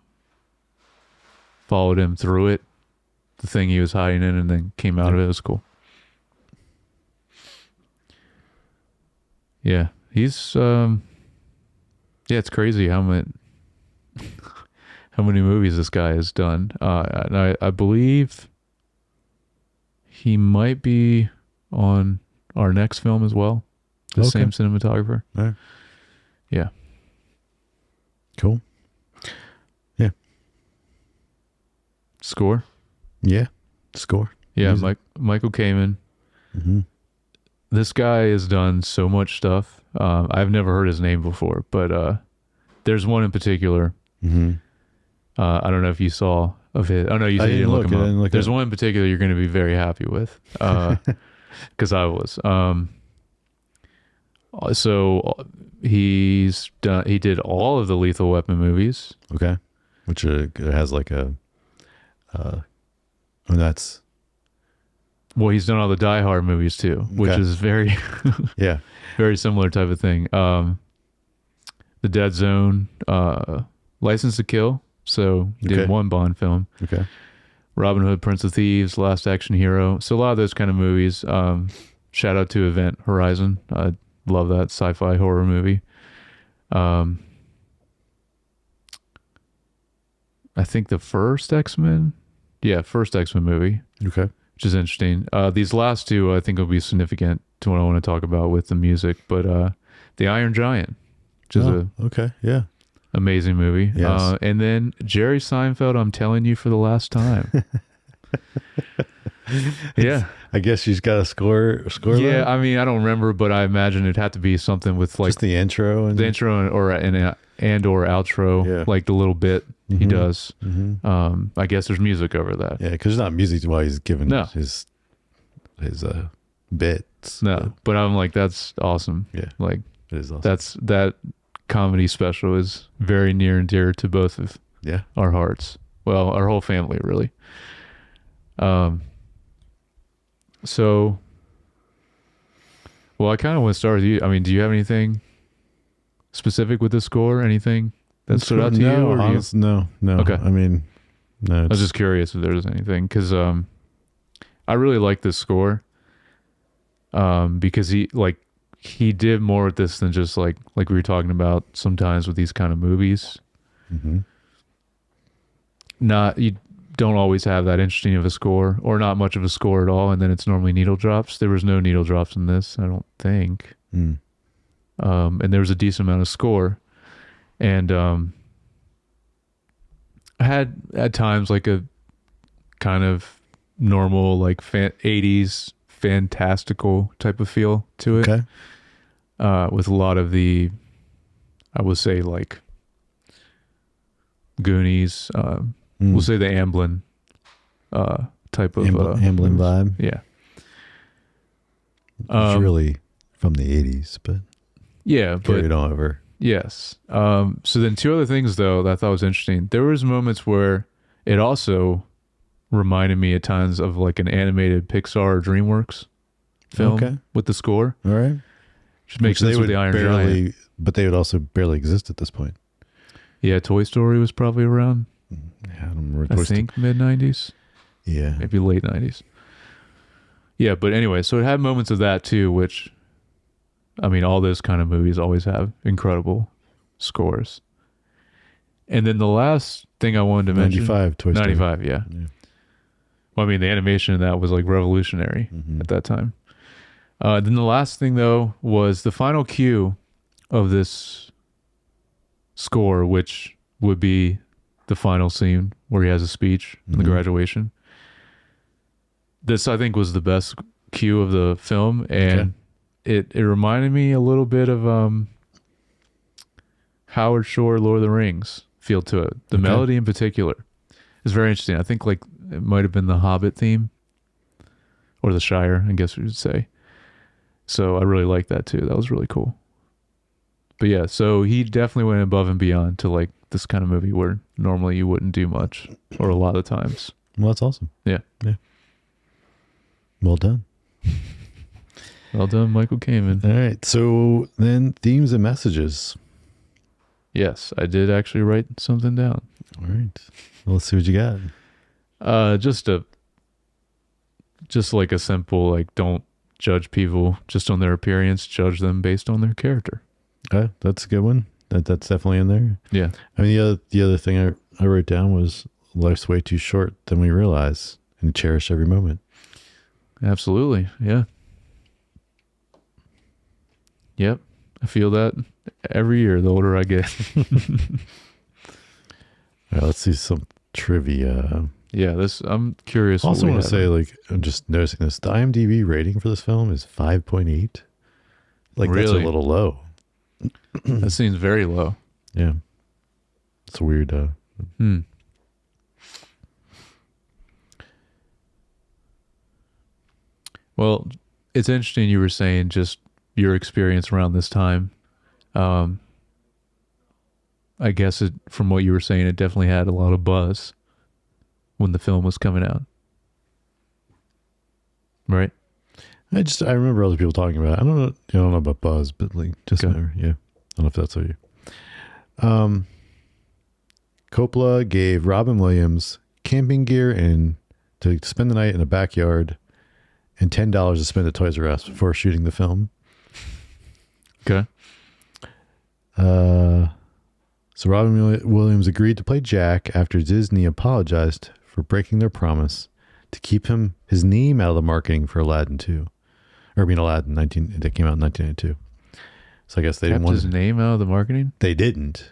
followed him through it, the thing he was hiding in, and then came out of it. It was cool. Yeah. He's, yeah, it's crazy how many movies this guy has done. And I believe he might be on our next film as well. The Okay. same cinematographer. All right. Yeah. Cool. Score. Yeah. Score. Yeah. Music. Michael Kamen. Mm-hmm. This guy has done so much stuff. I've never heard his name before, but there's one in particular. Mm-hmm. I don't know if you saw of his. Oh no, you I said you didn't didn't look look, him I up. didn't look There's up. one in particular you're going to be very happy with, because I was. So he did all of the Lethal Weapon movies. Okay. Which it has like a, and that's, Well, he's done all the Die Hard movies too, which Okay. is very, yeah. very similar type of thing. The Dead Zone, License to Kill. So he did Okay. one Bond film. Okay. Robin Hood, Prince of Thieves, Last Action Hero. So a lot of those kind of movies. Shout out to Event Horizon. I love that sci-fi horror movie. I think the first X-Men. Yeah, first X-Men movie, Okay. which is interesting. These last two I think will be significant to what I want to talk about with the music. But The Iron Giant, which is a okay. Yeah. amazing movie. Yes. And then Jerry Seinfeld, I'm telling you for the last time. Yeah. I guess she's got a score. Yeah, that? I mean, I don't remember, but I imagine it'd have to be something with like Just the intro and the intro or outro, Yeah. like the little bit he Mhm. does. Mm-hmm. I guess there's music over that. Yeah, because there's not music while he's giving No. his bits. No, but I'm like, that's awesome. Yeah, Like it is awesome. that comedy special is very near and dear to both of Yeah. our hearts. Well, our whole family, really. So, well, I kind of want to start with you. I mean, do you have anything specific with the score? Anything that stood out to you? No, Or do you? honest, no. Okay. I mean, no. I was just curious if there was anything because I really like this score because he did more with this than just like we were talking about sometimes with these kind of movies. Mm-hmm. You don't always have that interesting of a score or not much of a score at all, and then it's normally needle drops. There was no needle drops in this, I don't think. Mm. And there was a decent amount of score, and I had at times like a kind of normal like 80s fantastical type of feel to it. Okay. With a lot of the, I would say like Goonies, we'll say the Amblin type of Amblin vibe. Yeah. It's really from the 80s, but Yeah, but carried on over. yes. So then two other things though that I thought was interesting. There was moments where it also reminded me at times of like an animated Pixar or DreamWorks film Okay. with the score. All right. Which makes Which sense with the Iron Giant. But they would also barely exist at this point. Yeah, Toy Story was probably around, Yeah, I don't remember. I think, mid-90s, Yeah. maybe late 90s. Yeah, but anyway, so it had moments of that too, which, I mean, all those kind of movies always have incredible scores. And then the last thing I wanted to mention... 95, Toy Story. 95, yeah. Yeah. Well, I mean, the animation in that was like revolutionary Mhm. at that time. Then the last thing though was the final cue of this score, which would be the final scene where he has a speech in the graduation. This I think was the best cue of the film, and it reminded me a little bit of Howard Shore Lord of the Rings feel to it. The melody in particular is very interesting. I think like it might have been the Hobbit theme or the Shire, I guess we should say. So I really like that too. That was really cool. But yeah, so he definitely went above and beyond to like this kind of movie where normally you wouldn't do much or a lot of times. Well, that's awesome. Yeah. Well done. Well done, Michael Kamen. All right. So then themes and messages. Yes, I did actually write something down. All right. Well, let's see what you got. Just like a simple, like, don't judge people just on their appearance, judge them based on their character. Okay, that's a good one. That's definitely in there. Yeah. I mean, the other thing I wrote down was life's way too short than we realize, and cherish every moment. Absolutely. Yeah. Yep. I feel that every year the older I get. All right, let's see some trivia. Yeah, I'm curious. Also want to say, like, I'm just noticing this. The IMDb rating for this film is 5.8. Like, Really? that's a little low. That seems very low. Yeah. It's weird. Well, it's interesting you were saying just your experience around this time. I guess from what you were saying, it definitely had a lot of buzz when the film was coming out. Right? I remember other people talking about it. I don't know about buzz, but like just remember, yeah. I don't know if that's what you. Coppola gave Robin Williams camping gear and to spend the night in a backyard and $10 to spend at Toys R Us before shooting the film. Okay. So Robin Williams agreed to play Jack after Disney apologized for breaking their promise to keep his name out of the marketing for Aladdin 2. Or I mean Aladdin that came out in 1992. So I guess they didn't want his name out of the marketing? They didn't.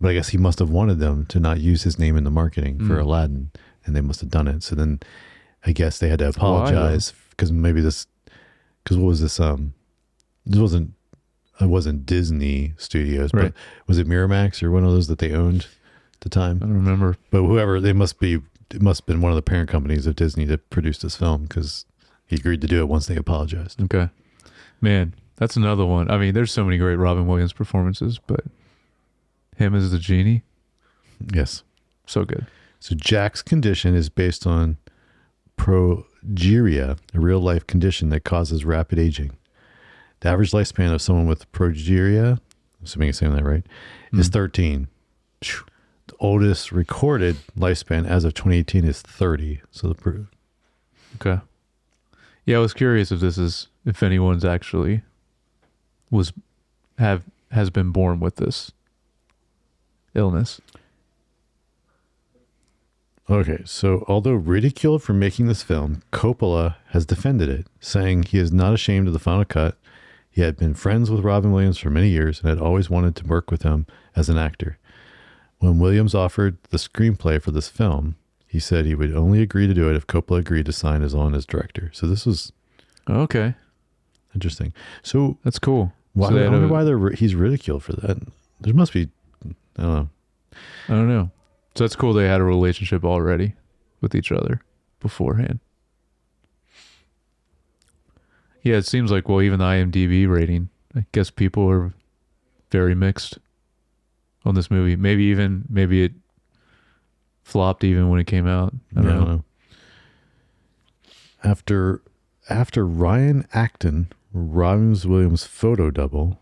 But I guess he must have wanted them to not use his name in the marketing for Aladdin, and they must have done it. So then I guess they had to apologize because what was this? It wasn't Disney Studios, but was it Miramax or one of those that they owned at the time? I don't remember. But it must have been one of the parent companies of Disney that produced this film because he agreed to do it once they apologized. Okay. Man, that's another one. I mean, there's so many great Robin Williams performances, but him as the genie? Yes. So good. So Jack's condition is based on progeria, a real-life condition that causes rapid aging. The average lifespan of someone with progeria, assuming I'm saying that right, is 13. The oldest recorded lifespan as of 2018 is 30. So okay. Yeah, I was curious if anyone's actually has been born with this illness. Okay, so although ridiculed for making this film, Coppola has defended it, saying he is not ashamed of the final cut. He had been friends with Robin Williams for many years and had always wanted to work with him as an actor. When Williams offered the screenplay for this film, he said he would only agree to do it if Coppola agreed to sign on as director. So this was interesting. So that's cool. Why, I wonder why he's ridiculed for that. There must be, I don't know. So that's cool. They had a relationship already with each other beforehand. Yeah, it seems like, well, even the IMDb rating, I guess people are very mixed on this movie. Maybe it flopped even when it came out. I don't know. After Ryan Acton, Robin Williams' photo double,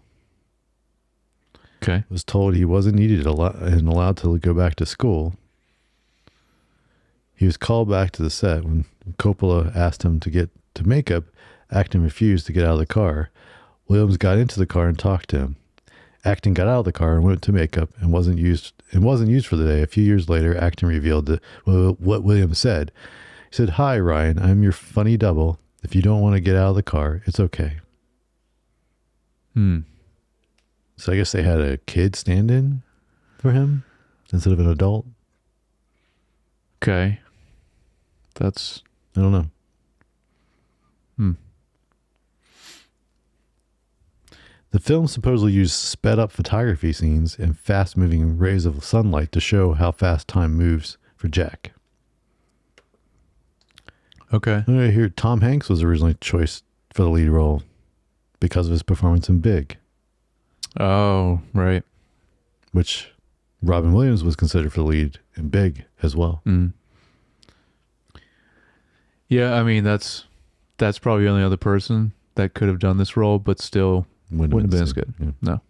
was told he wasn't needed and allowed to go back to school, he was called back to the set. When Coppola asked him to get to makeup, Acton refused to get out of the car. Williams got into the car and talked to him. Acton got out of the car and went to makeup and wasn't used for the day. A few years later, Acton revealed what Williams said. He said, "Hi, Ryan. I'm your funny double. If you don't want to get out of the car, it's okay. So I guess they had a kid stand in for him instead of an adult. Okay. I don't know. The film supposedly used sped up photography scenes and fast moving rays of sunlight to show how fast time moves for Jack. Okay. I hear Tom Hanks was originally choice for the lead role because of his performance in Big, Oh, right. which Robin Williams was considered for the lead in Big as well. Yeah, I mean that's probably the only other person that could have done this role, but still wouldn't have been as good. Yeah. No.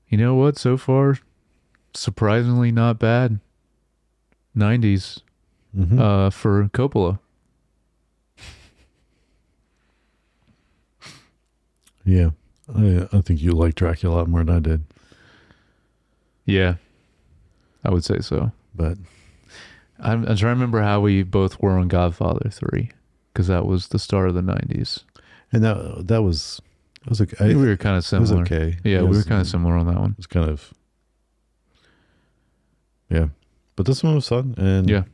You know what? So far, surprisingly not bad. 90s for Coppola. Yeah. I think you like Dracula a lot more than I did. Yeah, I would say so. But I'm trying to remember how we both were on Godfather 3, because that was the start of the 90s. and that was okay. I think we were kind of It was similar. okay. Yeah, It we were was- kind of similar on that one. It was kind of, yeah. But this one was fun. And Yeah.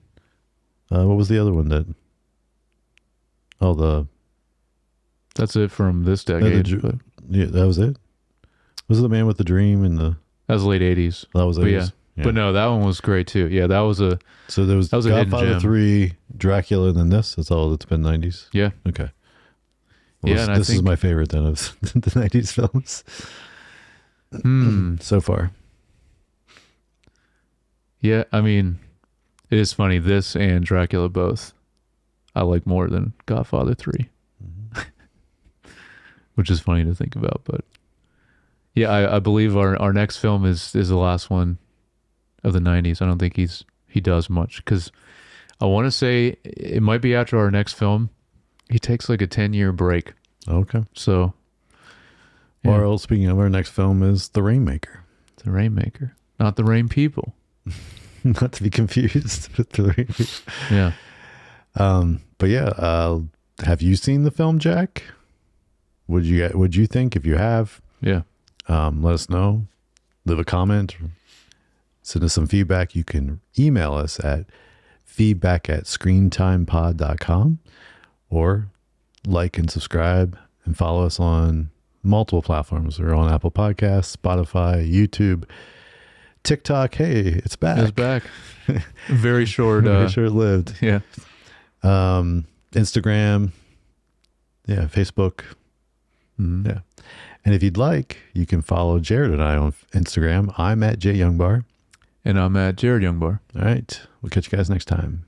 what was the other one that? Oh, That's it from this decade. But yeah, that was it. Was it The Man with the Dream and the? that was late 80s. That was it. But yeah. But no, that one was great too. Yeah, that was a So there was that was a hidden Godfather gem. 3, Dracula, and then this. That's all that's been 90s. yeah. Okay. Well, Yeah, and I this is think- my favorite then of the 90s films so far. Yeah, I mean, it is funny. This and Dracula both I like more than Godfather 3. Which is funny to think about, but yeah, I believe our next film is the last one of the 90s. I don't think he does much, because I want to say it might be after our next film. He takes like a 10-year break. Okay. So, yeah, Well, speaking of, our next film is The Rainmaker. the Rainmaker, not the Rain People. Not to be confused with The Rainmaker. Yeah. But yeah, have you seen the film, Jack? Would you think? If you have, Yeah. let us know. Leave a comment. Send us some feedback. You can email us at feedback@screentimepod.com, or like and subscribe and follow us on multiple platforms. We're on Apple Podcasts, Spotify, YouTube, TikTok. Hey, it's back. It's back. Very short. Very short-lived. Yeah. Instagram. Yeah, Facebook. Mhm. Yeah. And if you'd like, you can follow Jared and I on Instagram. I'm at JYoungBar. And I'm at Jared Youngbar. All right. We'll catch you guys next time.